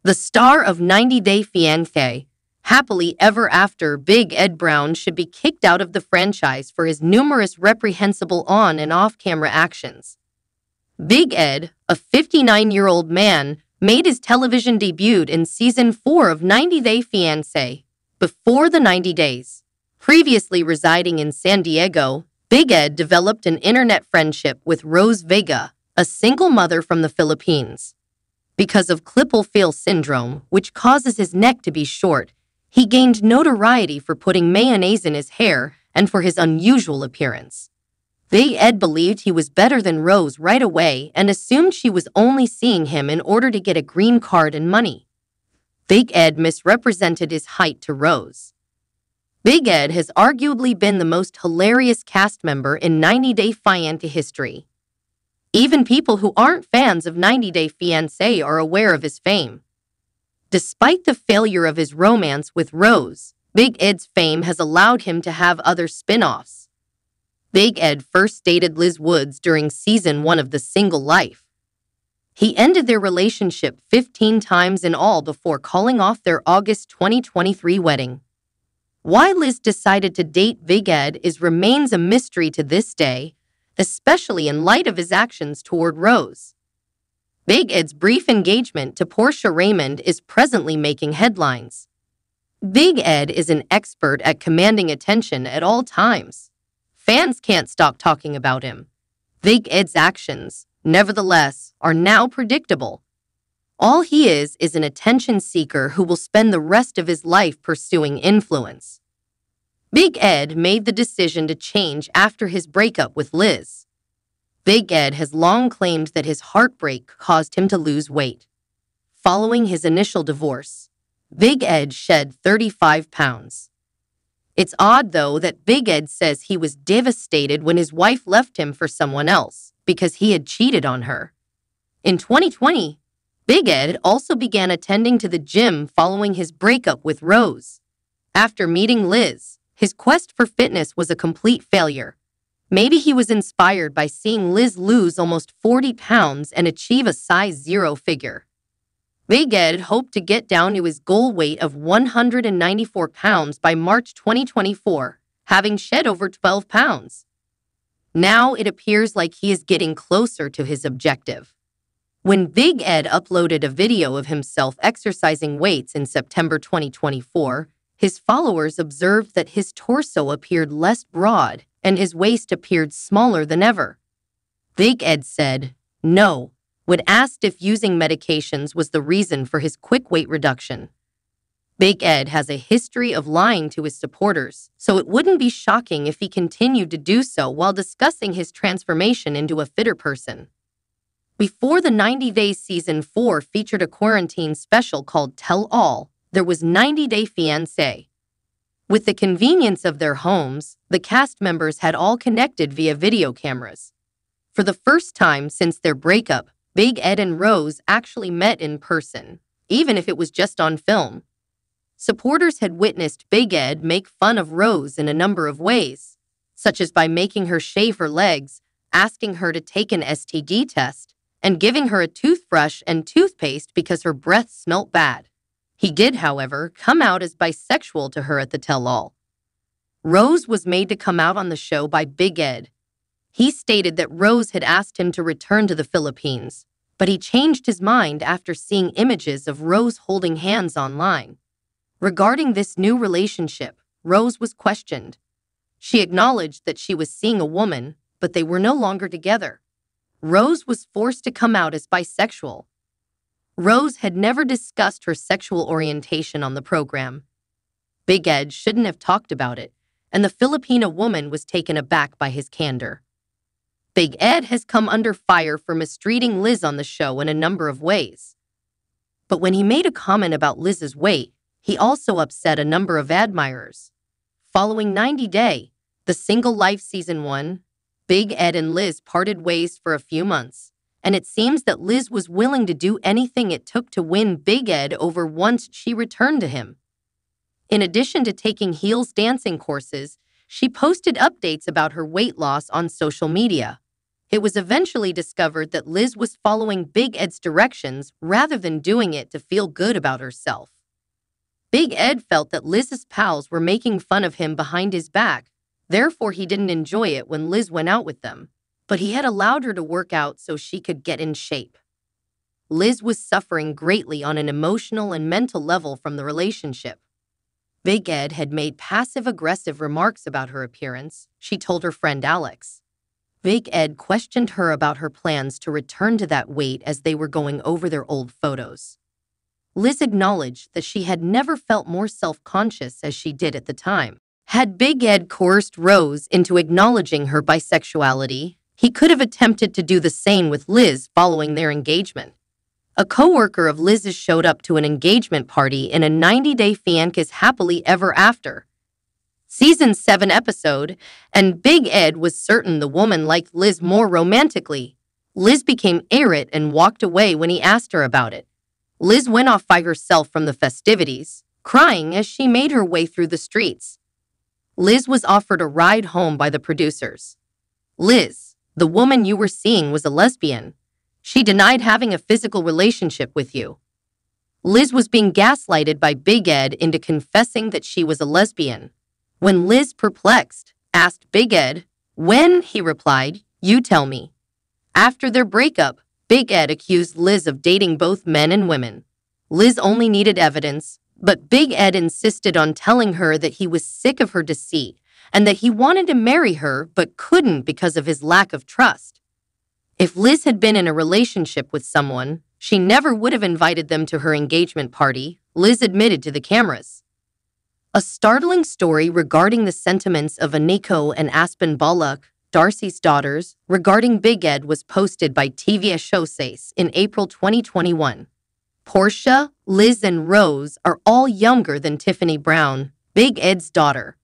The star of 90 Day Fiancé, happily ever after, Big Ed Brown should be kicked out of the franchise for his numerous reprehensible on- and off-camera actions. Big Ed, a 59-year-old man, made his television debut in Season 4 of 90 Day Fiancé, before the 90 days. Previously residing in San Diego, Big Ed developed an internet friendship with Rose Vega, a single mother from the Philippines. Because of Klippel-Feil syndrome, which causes his neck to be short, he gained notoriety for putting mayonnaise in his hair and for his unusual appearance. Big Ed believed he was better than Rose right away and assumed she was only seeing him in order to get a green card and money. Big Ed misrepresented his height to Rose. Big Ed has arguably been the most hilarious cast member in 90 Day Fiancé history. Even people who aren't fans of 90 Day Fiancé are aware of his fame. Despite the failure of his romance with Rose, Big Ed's fame has allowed him to have other spin-offs. Big Ed first dated Liz Woods during Season 1 of The Single Life. He ended their relationship 15 times in all before calling off their August 2023 wedding. Why Liz decided to date Big Ed remains a mystery to this day, especially in light of his actions toward Rose. Big Ed's brief engagement to Portia Raymond is presently making headlines. Big Ed is an expert at commanding attention at all times. Fans can't stop talking about him. Big Ed's actions, nevertheless, are now predictable. All he is an attention seeker who will spend the rest of his life pursuing influence. Big Ed made the decision to change after his breakup with Liz. Big Ed has long claimed that his heartbreak caused him to lose weight. Following his initial divorce, Big Ed shed 35 pounds. It's odd, though, that Big Ed says he was devastated when his wife left him for someone else because he had cheated on her. In 2020, Big Ed also began attending to the gym following his breakup with Rose. After meeting Liz, his quest for fitness was a complete failure. Maybe he was inspired by seeing Liz lose almost 40 pounds and achieve a size 0 figure. Big Ed hoped to get down to his goal weight of 194 pounds by March 2024, having shed over 12 pounds. Now it appears like he is getting closer to his objective. When Big Ed uploaded a video of himself exercising weights in September 2024, his followers observed that his torso appeared less broad and his waist appeared smaller than ever. Big Ed said no when asked if using medications was the reason for his quick weight reduction. Big Ed has a history of lying to his supporters, so it wouldn't be shocking if he continued to do so while discussing his transformation into a fitter person. Before the 90 Days Season 4 featured a quarantine special called Tell All, there was 90 Day Fiancé. With the convenience of their homes, the cast members had all connected via video cameras. For the first time since their breakup, Big Ed and Rose actually met in person, even if it was just on film. Supporters had witnessed Big Ed make fun of Rose in a number of ways, such as by making her shave her legs, asking her to take an STD test, and giving her a toothbrush and toothpaste because her breath smelt bad. He did, however, come out as bisexual to her at the tell-all. Rose was made to come out on the show by Big Ed. He stated that Rose had asked him to return to the Philippines, but he changed his mind after seeing images of Rose holding hands online. Regarding this new relationship, Rose was questioned. She acknowledged that she was seeing a woman, but they were no longer together. Rose was forced to come out as bisexual. Rose had never discussed her sexual orientation on the program. Big Ed shouldn't have talked about it, and the Filipina woman was taken aback by his candor. Big Ed has come under fire for mistreating Liz on the show in a number of ways. But when he made a comment about Liz's weight, he also upset a number of admirers. Following 90 Day, The Single Life Season 1, Big Ed and Liz parted ways for a few months, and it seems that Liz was willing to do anything it took to win Big Ed over once she returned to him. In addition to taking heels dancing courses, she posted updates about her weight loss on social media. It was eventually discovered that Liz was following Big Ed's directions rather than doing it to feel good about herself. Big Ed felt that Liz's pals were making fun of him behind his back, therefore he didn't enjoy it when Liz went out with them, but he had allowed her to work out so she could get in shape. Liz was suffering greatly on an emotional and mental level from the relationship. Big Ed had made passive-aggressive remarks about her appearance, she told her friend Alex. Big Ed questioned her about her plans to return to that weight as they were going over their old photos. Liz acknowledged that she had never felt more self-conscious as she did at the time. Had Big Ed coerced Rose into acknowledging her bisexuality, he could have attempted to do the same with Liz following their engagement. A co-worker of Liz's showed up to an engagement party in a 90-Day Fiancé's Happily Ever After Season 7 episode, and Big Ed was certain the woman liked Liz more romantically. Liz became irate and walked away when he asked her about it. Liz went off by herself from the festivities, crying as she made her way through the streets. Liz was offered a ride home by the producers. Liz, the woman you were seeing was a lesbian. She denied having a physical relationship with you. Liz was being gaslighted by Big Ed into confessing that she was a lesbian. When Liz, perplexed, asked Big Ed, "When?" he replied, "You tell me." After their breakup, Big Ed accused Liz of dating both men and women. Liz only needed evidence, but Big Ed insisted on telling her that he was sick of her deceit and that he wanted to marry her but couldn't because of his lack of trust. If Liz had been in a relationship with someone, she never would have invited them to her engagement party, Liz admitted to the cameras. A startling story regarding the sentiments of Aniko and Aspen Bullock, Darcy's daughters, regarding Big Ed was posted by Fiancé in April 2021. Portia, Liz, and Rose are all younger than Tiffany Brown, Big Ed's daughter.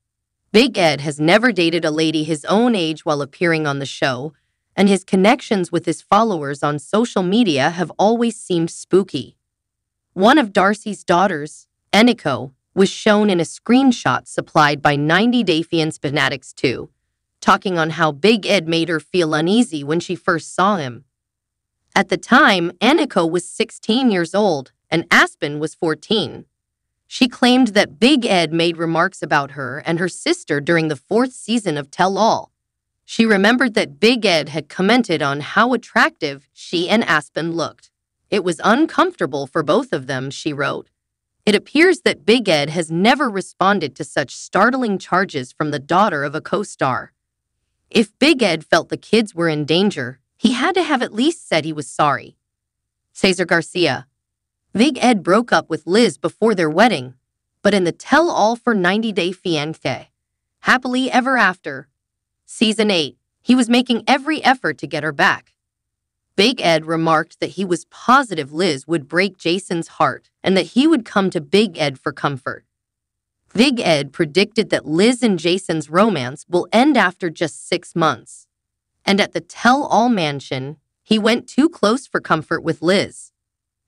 Big Ed has never dated a lady his own age while appearing on the show, and his connections with his followers on social media have always seemed spooky. One of Darcy's daughters, Aniko, was shown in a screenshot supplied by 90 Day Fiancé Fanatics 2, talking on how Big Ed made her feel uneasy when she first saw him. At the time, Aniko was 16 years old and Aspen was 14. She claimed that Big Ed made remarks about her and her sister during the 4th season of Tell All. She remembered that Big Ed had commented on how attractive she and Aspen looked. It was uncomfortable for both of them, she wrote. It appears that Big Ed has never responded to such startling charges from the daughter of a co-star. If Big Ed felt the kids were in danger, he had to have at least said he was sorry. Cesar Garcia. Big Ed broke up with Liz before their wedding, but in the tell-all for 90 Day Fiancé, Happily Ever After, Season 8, he was making every effort to get her back. Big Ed remarked that he was positive Liz would break Jason's heart and that he would come to Big Ed for comfort. Big Ed predicted that Liz and Jason's romance will end after just 6 months. And at the tell-all mansion, he went too close for comfort with Liz.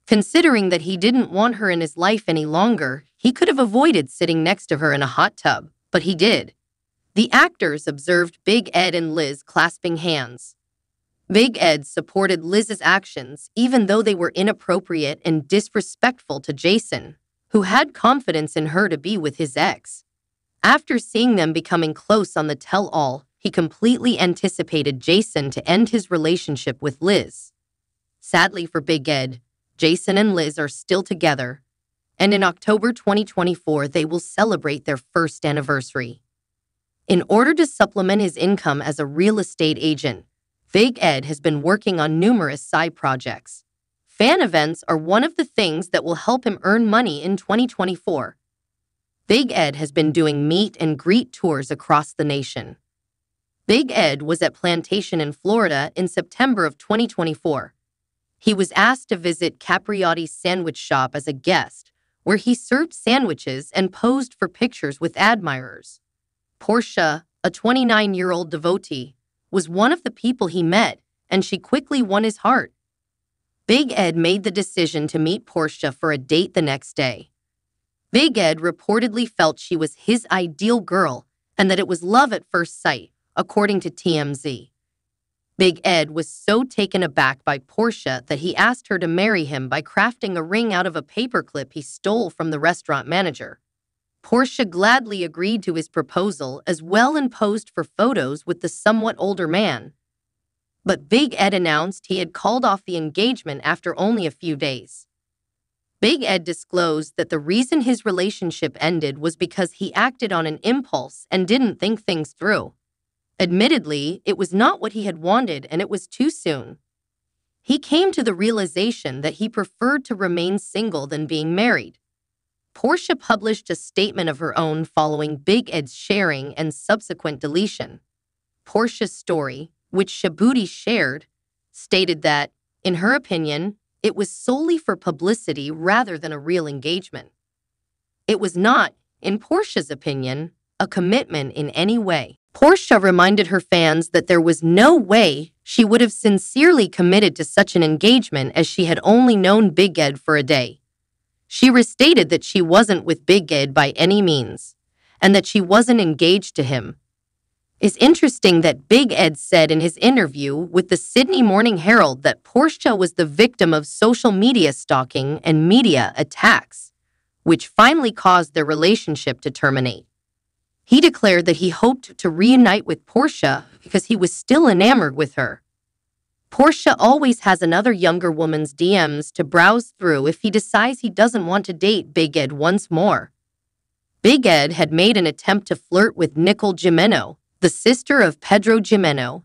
Considering that he didn't want her in his life any longer, he could have avoided sitting next to her in a hot tub, but he did. The actors observed Big Ed and Liz clasping hands. Big Ed supported Liz's actions even though they were inappropriate and disrespectful to Jason, who had confidence in her to be with his ex. After seeing them becoming close on the tell-all, he completely anticipated Jason to end his relationship with Liz. Sadly for Big Ed, Jason and Liz are still together, and in October 2024 they will celebrate their 1st anniversary. In order to supplement his income as a real estate agent, Big Ed has been working on numerous side projects. Fan events are one of the things that will help him earn money in 2024. Big Ed has been doing meet and greet tours across the nation. Big Ed was at Plantation in Florida in September of 2024. He was asked to visit Capriotti's sandwich shop as a guest, where he served sandwiches and posed for pictures with admirers. Portia, a 29-year-old devotee, was one of the people he met, and she quickly won his heart. Big Ed made the decision to meet Portia for a date the next day. Big Ed reportedly felt she was his ideal girl and that it was love at first sight, according to TMZ. Big Ed was so taken aback by Portia that he asked her to marry him by crafting a ring out of a paperclip he stole from the restaurant manager. Portia gladly agreed to his proposal as well and posed for photos with the somewhat older man. But Big Ed announced he had called off the engagement after only a few days. Big Ed disclosed that the reason his relationship ended was because he acted on an impulse and didn't think things through. Admittedly, it was not what he had wanted and it was too soon. He came to the realization that he preferred to remain single than being married. Portia published a statement of her own following Big Ed's sharing and subsequent deletion. Portia's story, which Shabuti shared, stated that, in her opinion, it was solely for publicity rather than a real engagement. It was not, in Portia's opinion, a commitment in any way. Portia reminded her fans that there was no way she would have sincerely committed to such an engagement as she had only known Big Ed for a day. She restated that she wasn't with Big Ed by any means, and that she wasn't engaged to him. It's interesting that Big Ed said in his interview with the Sydney Morning Herald that Portia was the victim of social media stalking and media attacks, which finally caused their relationship to terminate. He declared that he hoped to reunite with Portia because he was still enamored with her. Portia always has another younger woman's DMs to browse through if he decides he doesn't want to date Big Ed once more. Big Ed had made an attempt to flirt with Nicole Gimeno, the sister of Pedro Gimeno,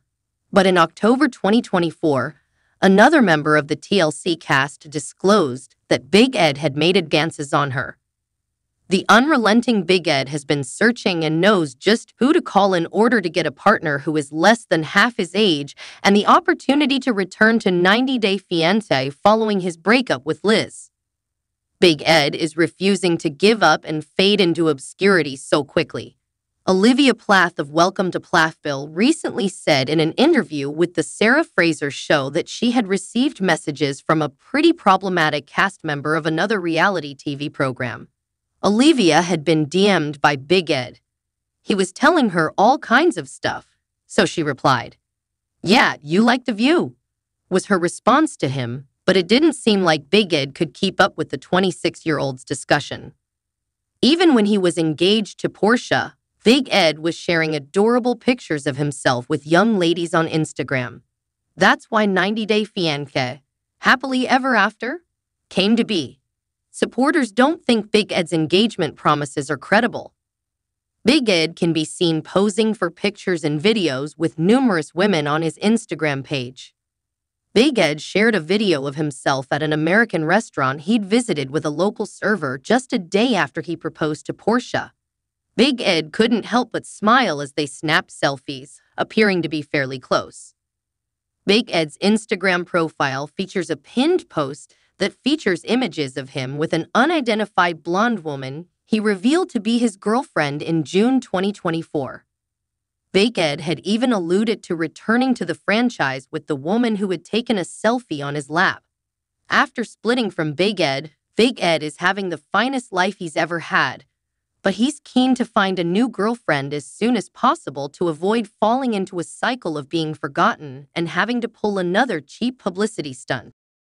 but in October 2024, another member of the TLC cast disclosed that Big Ed had made advances on her. The unrelenting Big Ed has been searching and knows just who to call in order to get a partner who is less than half his age and the opportunity to return to 90 Day Fiancé following his breakup with Liz. Big Ed is refusing to give up and fade into obscurity so quickly. Olivia Plath of Welcome to Plathville recently said in an interview with the Sarah Fraser Show that she had received messages from a pretty problematic cast member of another reality TV program. Olivia had been DM'd by Big Ed. He was telling her all kinds of stuff, so she replied, "Yeah, you like The View," was her response to him, but it didn't seem like Big Ed could keep up with the 26-year-old's discussion. Even when he was engaged to Portia, Big Ed was sharing adorable pictures of himself with young ladies on Instagram. That's why 90 Day Fiancé, Happily Ever After, came to be. Supporters don't think Big Ed's engagement promises are credible. Big Ed can be seen posing for pictures and videos with numerous women on his Instagram page. Big Ed shared a video of himself at an American restaurant he'd visited with a local server just a day after he proposed to Portia. Big Ed couldn't help but smile as they snapped selfies, appearing to be fairly close. Big Ed's Instagram profile features a pinned post that features images of him with an unidentified blonde woman he revealed to be his girlfriend in June 2024. Big Ed had even alluded to returning to the franchise with the woman who had taken a selfie on his lap. After splitting from Big Ed is having the finest life he's ever had, but he's keen to find a new girlfriend as soon as possible to avoid falling into a cycle of being forgotten and having to pull another cheap publicity stunt.